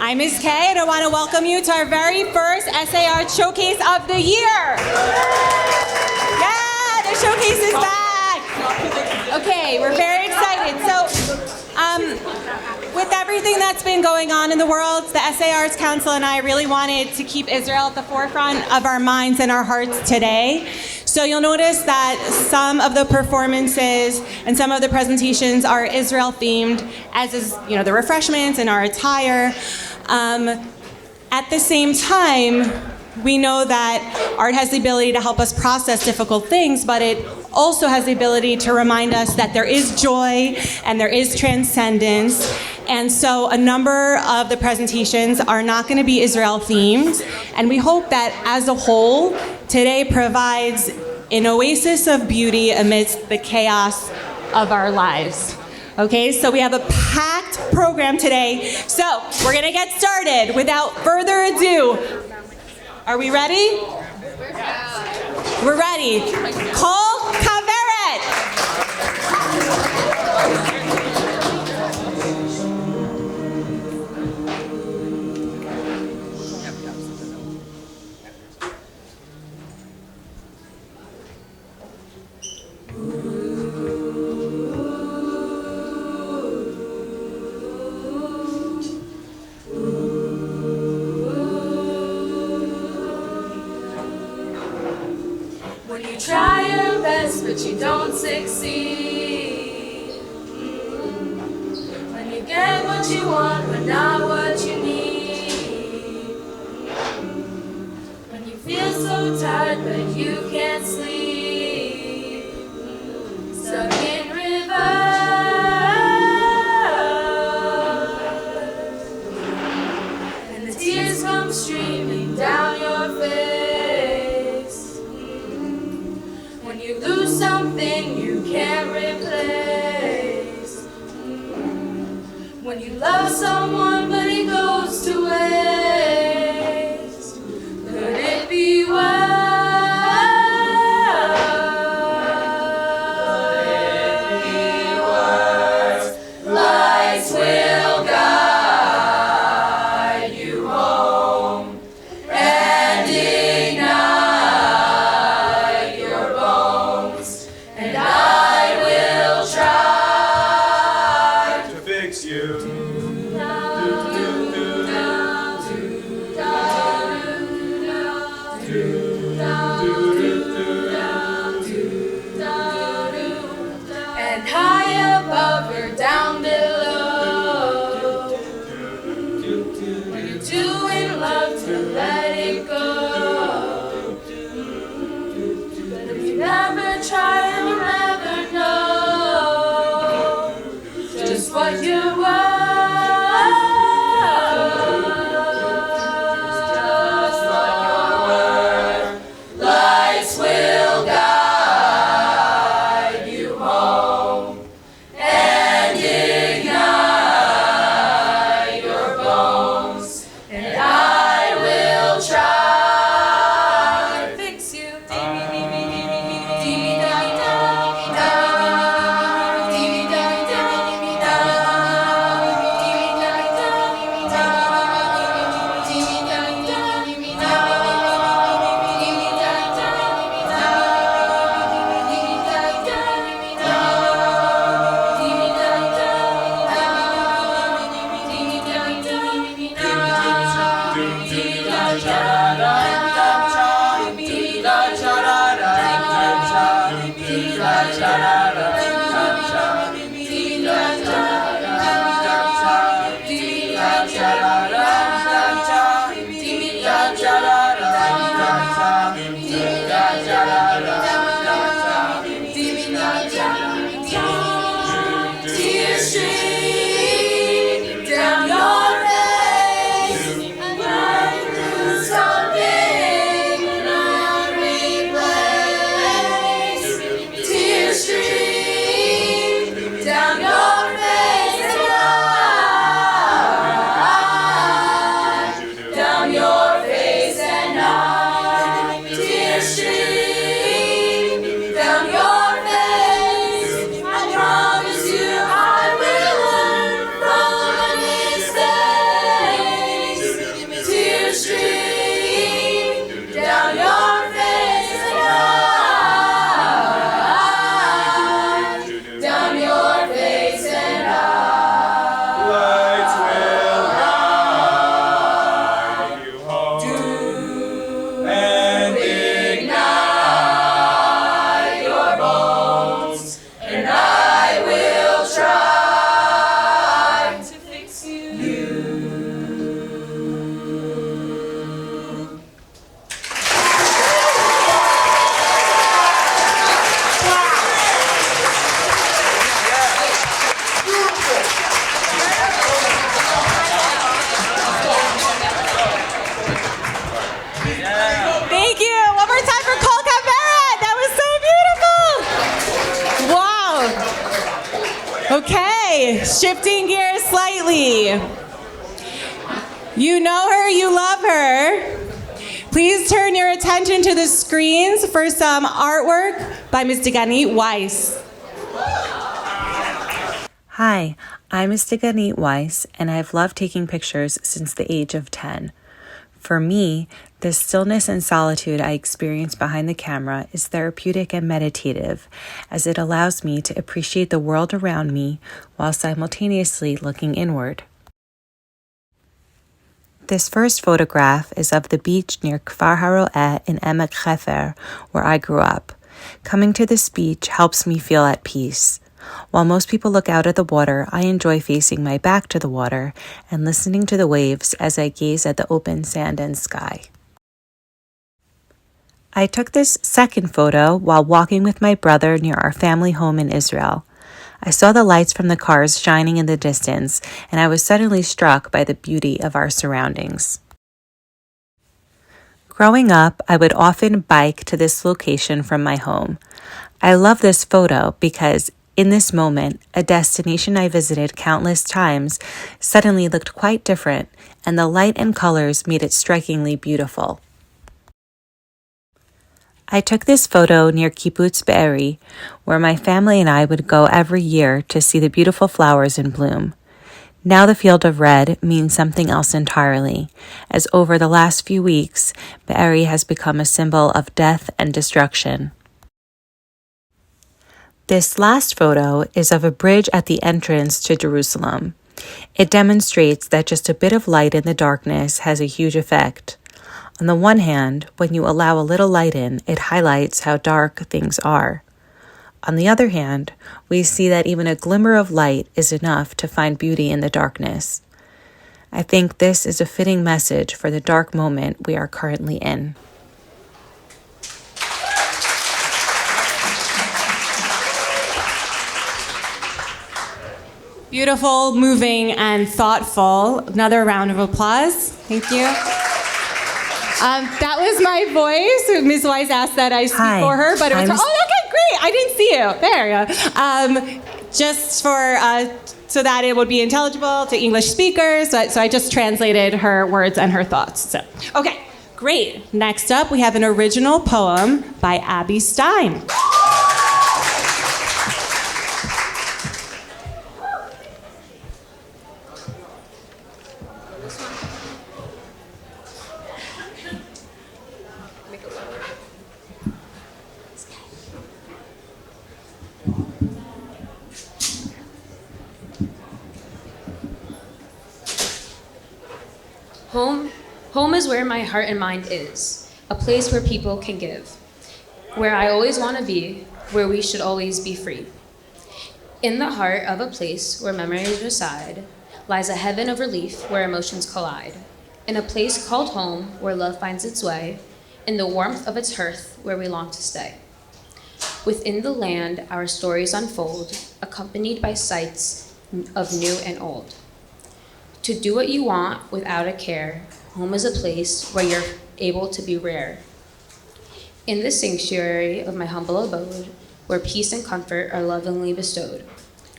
I'm Ms. Kay, and I want to welcome you to our very first SARts Showcase of the year. Yeah, the showcase is back. Okay, we're very excited. So, with everything that's been going on in the world, the SARts Council and I really wanted to keep Israel at the forefront of our minds and our hearts today. So you'll notice that some of the performances and some of the presentations are Israel themed, as is, the refreshments and our attire. At the same time, we know that art has the ability to help us process difficult things, but it also has the ability to remind us that there is joy and there is transcendence. And so a number of the presentations are not going to be Israel themed. And we hope that as a whole, today provides an oasis of beauty amidst the chaos of our lives. Okay, so we have a packed program today. So we're going to get started. Without further ado, are we ready? We're ready. Call Kaveret. When you try your best but you don't succeed, when you get what you want but not what you need, when you feel so tired but you can't sleep, stuck in reverse, and the tears come streaming down your face. When you lose something you can't replace, when you love someone but it goes to waste, could it be worse? Lights will guide you home and ignite your bones, and I will try to fix you. And high above or down below, when you're too in love to let it go. But if you never try, you'll never know just what you're worth. Lights will guide you home and ignite your bones, and I will try to fix you. Tears stream down your face, and I lose something not replaced. Tears stream Okay, shifting gears slightly. You know her, you love her. Please turn your attention to the screens for some artwork by Ms. Deganit Weiss. Hi, I'm Ms. Deganit Weiss, and I've loved taking pictures since the age of 10. For me, the stillness and solitude I experience behind the camera is therapeutic and meditative, as it allows me to appreciate the world around me while simultaneously looking inward. This first photograph is of the beach near Kfar Haroeh in Emek Hefer, where I grew up. Coming to this beach helps me feel at peace. While most people look out at the water, I enjoy facing my back to the water and listening to the waves as I gaze at the open sand and sky. I took this second photo while walking with my brother near our family home in Israel. I saw the lights from the cars shining in the distance, and I was suddenly struck by the beauty of our surroundings. Growing up, I would often bike to this location from my home. I love this photo because in this moment, a destination I visited countless times suddenly looked quite different, and the light and colors made it strikingly beautiful. I took this photo near Kibbutz Be'eri, where my family and I would go every year to see the beautiful flowers in bloom. Now the field of red means something else entirely, as over the last few weeks, Be'eri has become a symbol of death and destruction. This last photo is of a bridge at the entrance to Jerusalem. It demonstrates that just a bit of light in the darkness has a huge effect. On the one hand, when you allow a little light in, it highlights how dark things are. On the other hand, we see that even a glimmer of light is enough to find beauty in the darkness. I think this is a fitting message for the dark moment we are currently in. Beautiful, moving, and thoughtful. Another round of applause. Thank you. That was my voice. Ms. Weiss asked that I speak for her, but it was okay, great. I didn't see you. There you go. Just for so that it would be intelligible to English speakers. So I just translated her words and her thoughts. So okay, great. Next up, we have an original poem by Abby Stein. Home is where my heart and mind is, a place where people can give, where I always want to be, where we should always be free. In the heart of a place where memories reside lies a heaven of relief where emotions collide. In a place called home where love finds its way, in the warmth of its hearth where we long to stay. Within the land our stories unfold, accompanied by sights of new and old. To do what you want without a care, home is a place where you're able to be rare. In the sanctuary of my humble abode, where peace and comfort are lovingly bestowed,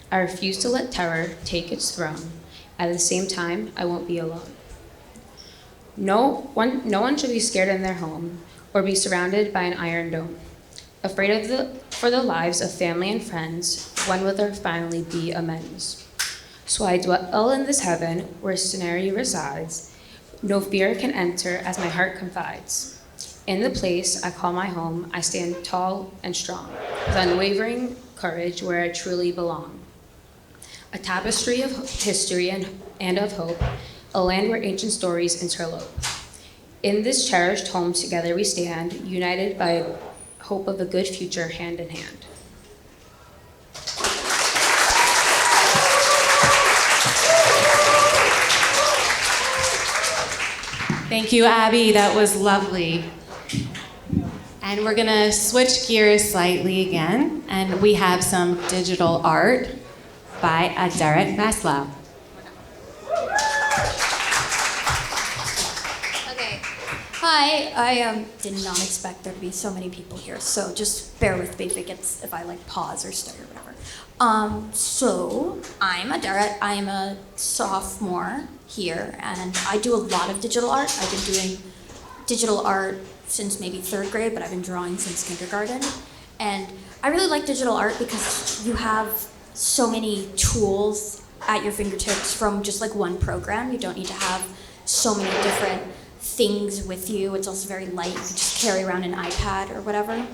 I refuse to let terror take its throne. At the same time, I won't be alone. No one should be scared in their home or be surrounded by an iron dome. Afraid for the lives of family and friends, when will there finally be amends? So I dwell in this heaven where scenery resides. No fear can enter as my heart confides. In the place I call my home, I stand tall and strong, with unwavering courage where I truly belong. A tapestry of history and of hope, a land where ancient stories interlope. In this cherished home together we stand, united by hope of a good future hand in hand. Thank you, Abby. That was lovely. And we're going to switch gears slightly again, and we have some digital art by Aderet Maslov. Okay. Hi, I did not expect there to be so many people here, so just bear with me if I like pause or start or whatever. So I'm Adaret. I'm a sophomore here, and I do a lot of digital art. I've been doing digital art since maybe third grade, but I've been drawing since kindergarten. And I really like digital art because you have so many tools at your fingertips from just like one program. You don't need to have so many different things with you. It's also very light. You can just carry around an iPad or whatever.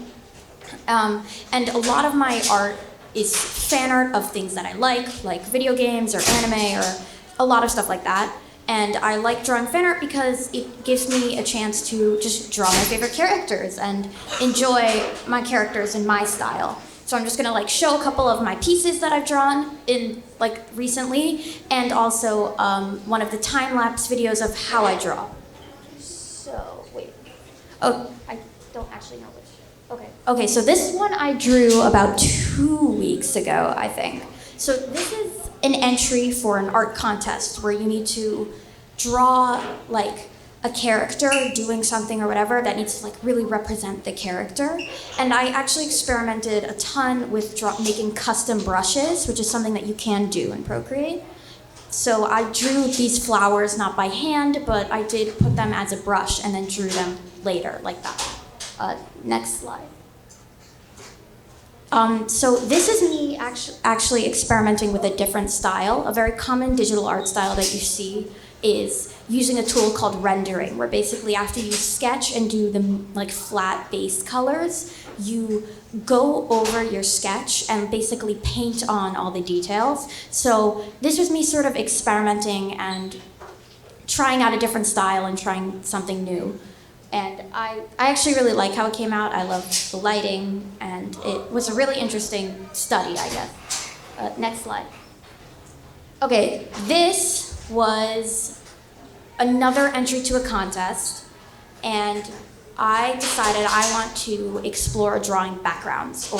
And a lot of my art is fan art of things that I like video games or anime or a lot of stuff like that. And I like drawing fan art because it gives me a chance to just draw my favorite characters and enjoy my characters in my style. So I'm just gonna like show a couple of my pieces that I've drawn in like recently, and also one of the time-lapse videos of how I draw. So wait, oh, I don't actually know which. Okay, so this one I drew about 2 weeks ago, I think. So this is an entry for an art contest where you need to draw like a character doing something or whatever that needs to like really represent the character. And I actually experimented a ton with making custom brushes, which is something that you can do in Procreate. So I drew these flowers not by hand, but I did put them as a brush and then drew them later like that. Next slide. So this is me actually experimenting with a different style. A very common digital art style that you see is using a tool called rendering, where basically after you sketch and do the like flat base colors, you go over your sketch and basically paint on all the details. So this was me sort of experimenting and trying out a different style and trying something new. And I actually really like how it came out. I love the lighting, and it was a really interesting study, I guess. Next slide. Okay, this was another entry to a contest, and I decided I want to explore drawing backgrounds, or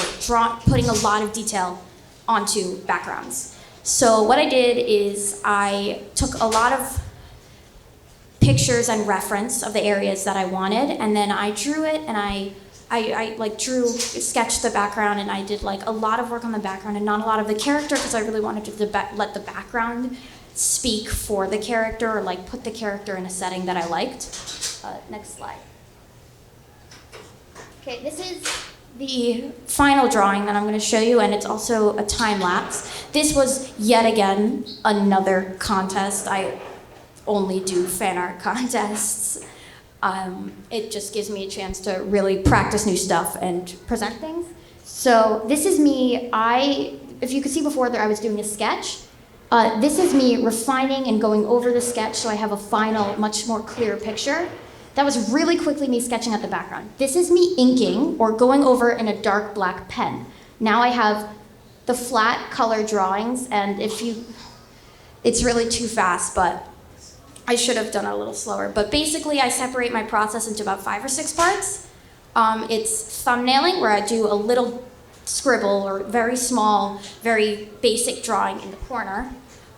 putting a lot of detail onto backgrounds. So what I did is I took a lot of pictures and reference of the areas that I wanted, and then I drew it, and I like sketched the background, and I did like a lot of work on the background and not a lot of the character, because I really wanted to let the background speak for the character, or like put the character in a setting that I liked. Next slide. Okay, this is the final drawing that I'm going to show you, and it's also a time lapse. This was yet again another contest. I only do fan art contests. It just gives me a chance to really practice new stuff and present things. So this is me. If you could see before there, I was doing a sketch. This is me refining and going over the sketch so I have a final, much more clear picture. That was really quickly me sketching out the background. This is me inking or going over in a dark black pen. Now I have the flat color drawings, and it's really too fast, but I should have done it a little slower. But basically, I separate my process into about 5 or 6 parts. It's thumbnailing, where I do a little scribble or very small, very basic drawing in the corner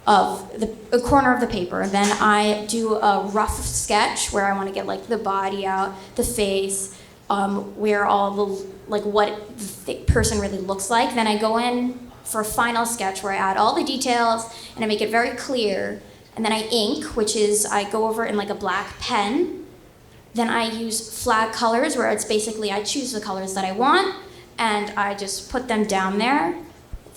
of the paper. And then I do a rough sketch where I want to get like the body out, the face, where all the what the person really looks like. Then I go in for a final sketch where I add all the details and I make it very clear. And then I ink, which is I go over in like a black pen. Then I use flat colors, where it's basically I choose the colors that I want and I just put them down there.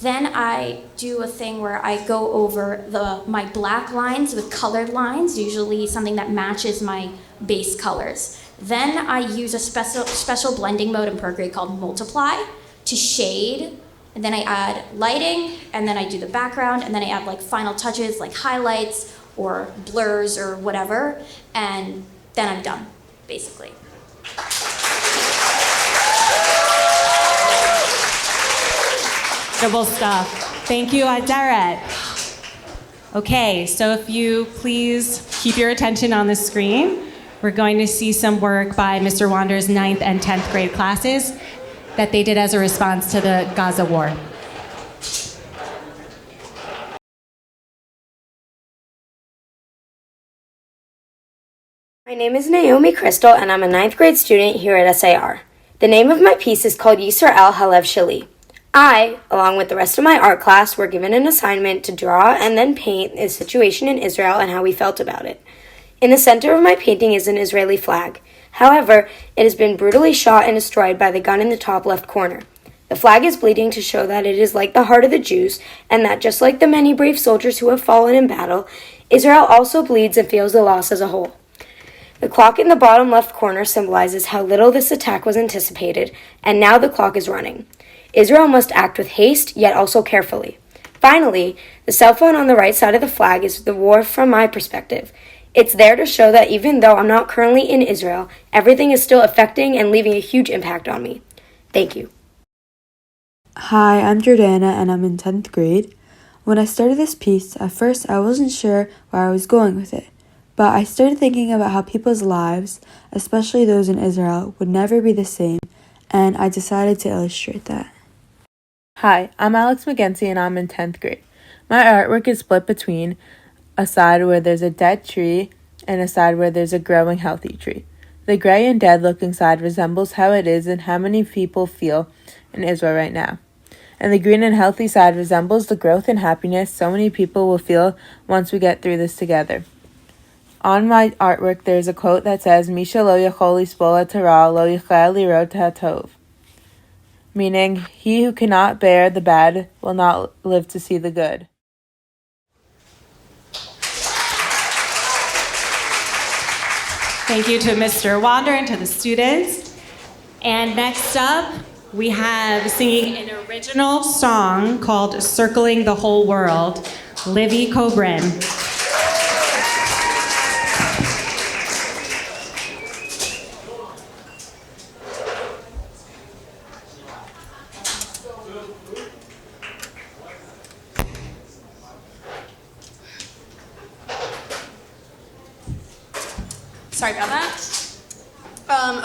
Then I do a thing where I go over my black lines with colored lines, usually something that matches my base colors. Then I use a special blending mode in Procreate called Multiply to shade. And then I add lighting, and then I do the background, and then I add like final touches like highlights or blurs or whatever, and then I'm done, basically. Incredible stuff. Thank you, Adaret. Okay, so if you please keep your attention on the screen, we're going to see some work by Mr. Wander's 9th and 10th grade classes that they did as a response to the Gaza war. My name is Naomi Crystal, and I'm a 9th grade student here at SAR. The name of my piece is called Yisrael Halev Shali. I, along with the rest of my art class, were given an assignment to draw and then paint a situation in Israel and how we felt about it. In the center of my painting is an Israeli flag. However, it has been brutally shot and destroyed by the gun in the top left corner. The flag is bleeding to show that it is like the heart of the Jews, and that just like the many brave soldiers who have fallen in battle, Israel also bleeds and feels the loss as a whole. The clock in the bottom left corner symbolizes how little this attack was anticipated, and now the clock is running. Israel must act with haste, yet also carefully. Finally, the cell phone on the right side of the flag is the war from my perspective. It's there to show that even though I'm not currently in Israel, everything is still affecting and leaving a huge impact on me. Thank you. Hi, I'm Jordana and I'm in 10th grade. When I started this piece, at first I wasn't sure where I was going with it, but I started thinking about how people's lives, especially those in Israel, would never be the same, and I decided to illustrate that. Hi, I'm Alex McGency and I'm in 10th grade. My artwork is split between a side where there's a dead tree and a side where there's a growing healthy tree. The gray and dead looking side resembles how it is and how many people feel in Israel right now. And the green and healthy side resembles the growth and happiness so many people will feel once we get through this together. On my artwork, there's a quote that says, Misha lo yachol lisbol hatara lo yichal lirot hatov, meaning, he who cannot bear the bad will not live to see the good. Thank you to Mr. Wander and to the students. And next up, we have singing an original song called Circling the Whole World, Livy Cobren. Sorry about that.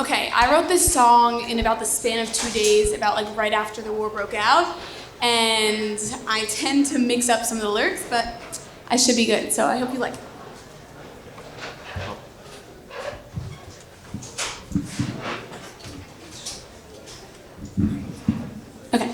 Okay, I wrote this song in about the span of 2 days, about like right after the war broke out, and I tend to mix up some of the lyrics, but I should be good, so I hope you like it. Okay.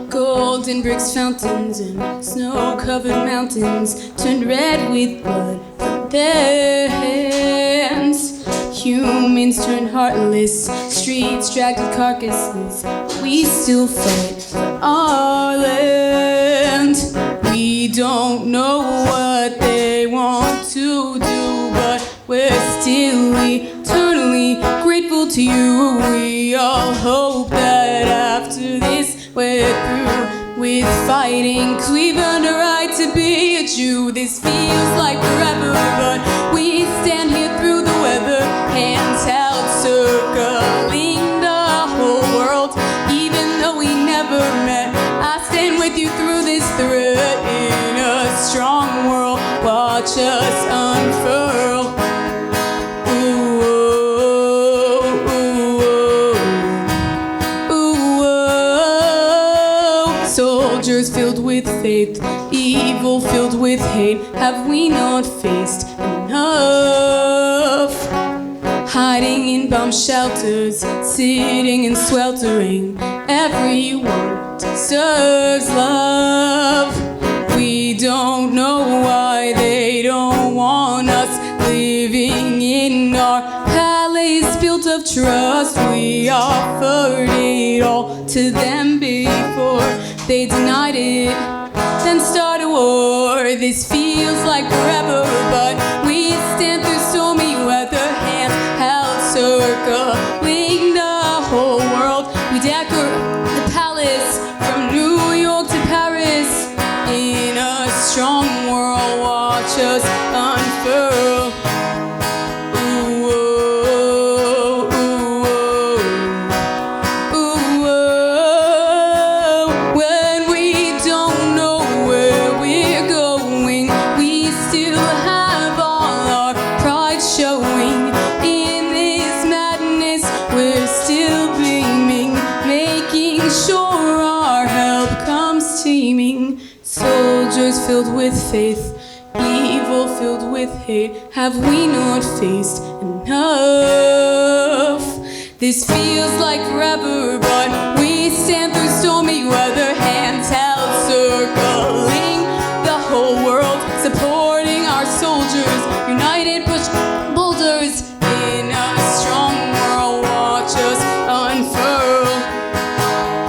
Golden bricks fountains and snow-covered mountains turned red with blood from their hands. Humans turned heartless, streets dragged with carcasses. We still fight for our land. We don't know what they want to do, but we're still eternally grateful to you. We all hope that after this we're through with fighting, 'cause we've earned a right to be a Jew. This feels like forever, but we stand here through the weather, hands held, circling the whole world. Even though we never met, I stand with you through this thread. In a strong world, watch us unfurl. Soldiers filled with faith, evil filled with hate. Have we not faced enough? Hiding in bomb shelters, sitting and sweltering. Everyone deserves love. We don't know why they don't want us living in our palace built of trust. We offered it all to them before they denied it, then start a war. This feels like forever, but we stand through stormy weather, hands held, circling the whole world. We decorate the palace from New York to Paris. In a strong world, watch us unfurl. Showing in this gleaming, soldiers filled with faith, evil filled with hate. Have we not faced enough? This feels like forever, but we stand through stormy weather, hands held circling the whole world, supporting our soldiers, united push boulders in a strong world. Watch us unfurl.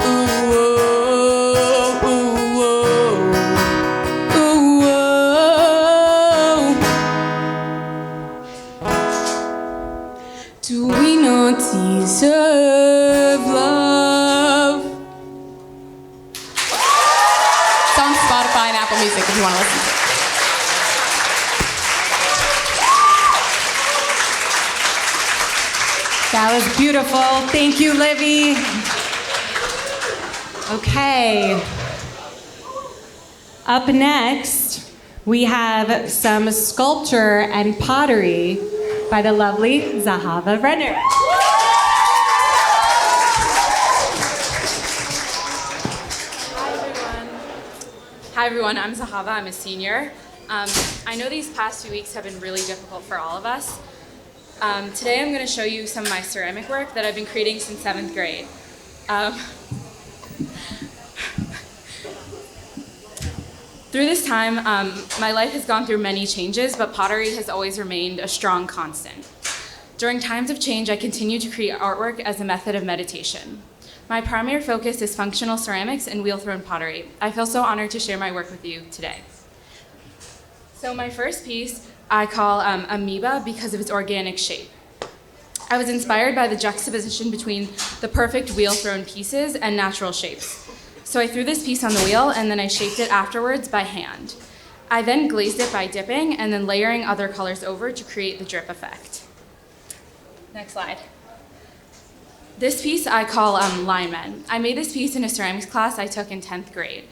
Ooh, oh, ooh, oh, ooh, oh. Do we not deserve love? It's on Spotify and Apple Music if you want to listen to it. That was beautiful. Thank you, Livy. Okay. Up next, we have some sculpture and pottery by the lovely Zahava Renner. Hi everyone, I'm Zahava, I'm a senior. I know these past few weeks have been really difficult for all of us. Today I'm going to show you some of my ceramic work that I've been creating since 7th grade. Through this time, my life has gone through many changes, but pottery has always remained a strong constant. During times of change, I continue to create artwork as a method of meditation. My primary focus is functional ceramics and wheel-thrown pottery. I feel so honored to share my work with you today. So my first piece I call amoeba because of its organic shape. I was inspired by the juxtaposition between the perfect wheel-thrown pieces and natural shapes. So I threw this piece on the wheel and then I shaped it afterwards by hand. I then glazed it by dipping and then layering other colors over to create the drip effect. Next slide. This piece I call linemen. I made this piece in a ceramics class I took in 10th grade.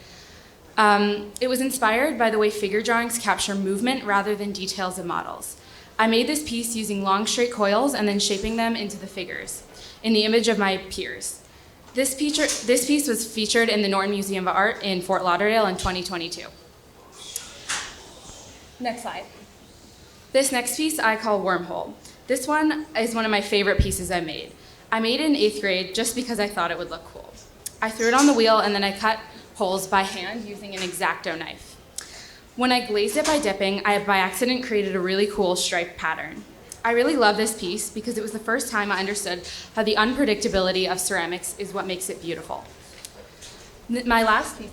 It was inspired by the way figure drawings capture movement rather than details of models. I made this piece using long straight coils and then shaping them into the figures in the image of my peers. This piece was featured in the Norton Museum of Art in Fort Lauderdale in 2022. Next slide. This next piece I call Wormhole. This one is one of my favorite pieces I made. I made it in 8th grade just because I thought it would look cool. I threw it on the wheel and then I cut holes by hand using an X-Acto knife. When I glazed it by dipping, I by accident created a really cool striped pattern. I really love this piece because it was the first time I understood how the unpredictability of ceramics is what makes it beautiful. My last piece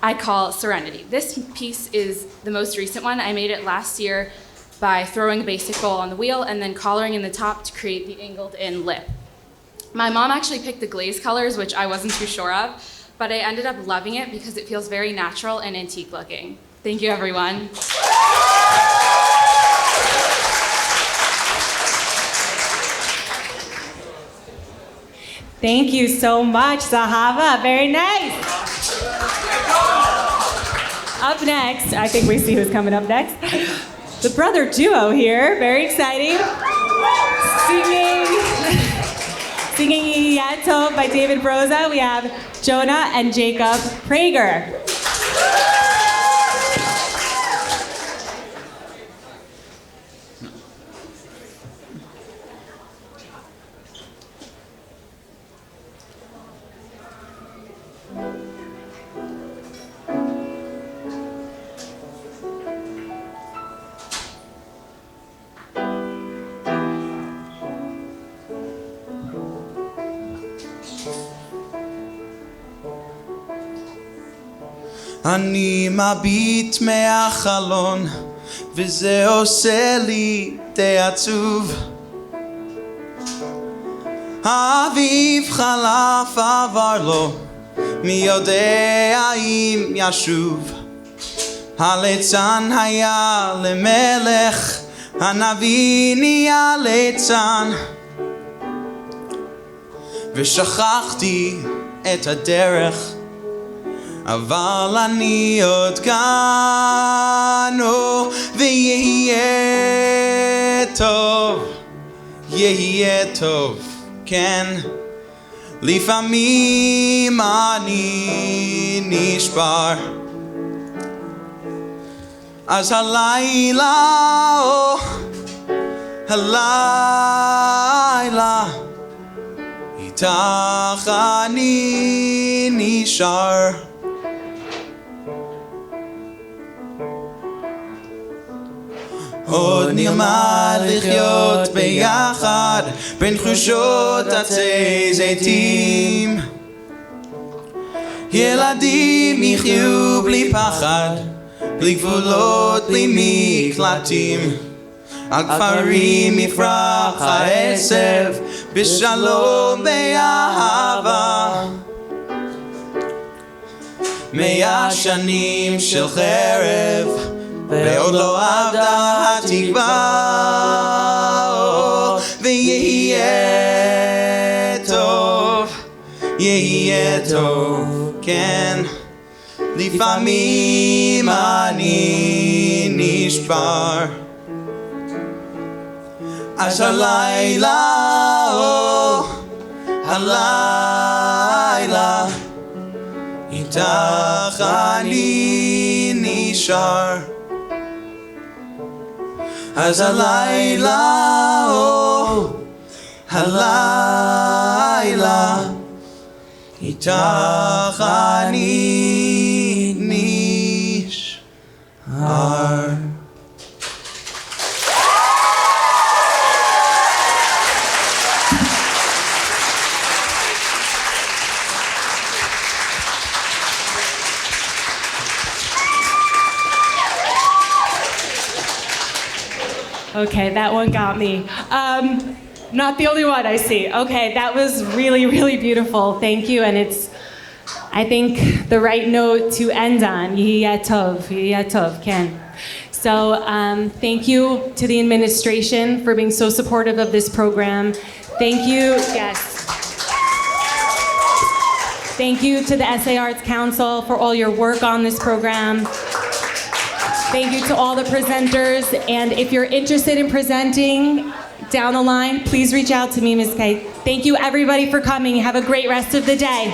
I call Serenity. This piece is the most recent one. I made it last year by throwing a basic bowl on the wheel and then collaring in the top to create the angled in lip. My mom actually picked the glaze colors, which I wasn't too sure of, but I ended up loving it because it feels very natural and antique looking. Thank you, everyone. Thank you so much, Zahava. Very nice. Up next, I think we see who's coming up next. The brother duo here, very exciting. Singing Yato by David Broza, we have Jonah and Jacob Prager. אני מביט מהחלון וזה עושה לי די עצוב. האביב חלף עבר לו, מי יודע אם ישוב. הליצן היה למלך, הנביא נהיה ליצן. ושכחתי את הדרך, אבל אני עוד כאן, ויהיה טוב, יהיה טוב, כן. לפעמים אני נשבר. אז הלילה, הלילה, איתך אני נשאר. עוד נלמד לחיות ביחד בין תחושות עצי זיתים. ילדים יחיו בלי פחד, בלי גבולות, בלי מקלטים. על כפרים יפרח העשב, בשלום באהבה. 100 שנים של חרב, ועוד לא עבדה התקווה. ויהיה טוב, יהיה טוב, כן. לפעמים אני נשבר. אז הלילה, הלילה, איתך אני נשאר. אז הלילה, הלילה, איתך אני נשאר. Okay, that one got me. Not the only one I see. Okay, that was really, really beautiful. Thank you, and it's, I think, the right note to end on. Yeh tov, Ken. So thank you to the administration for being so supportive of this program. Thank you, yes. Thank you to the SARts Council for all your work on this program. Thank you to all the presenters, and if you're interested in presenting down the line, please reach out to me, Ms. Kate. Thank you, everybody, for coming. Have a great rest of the day.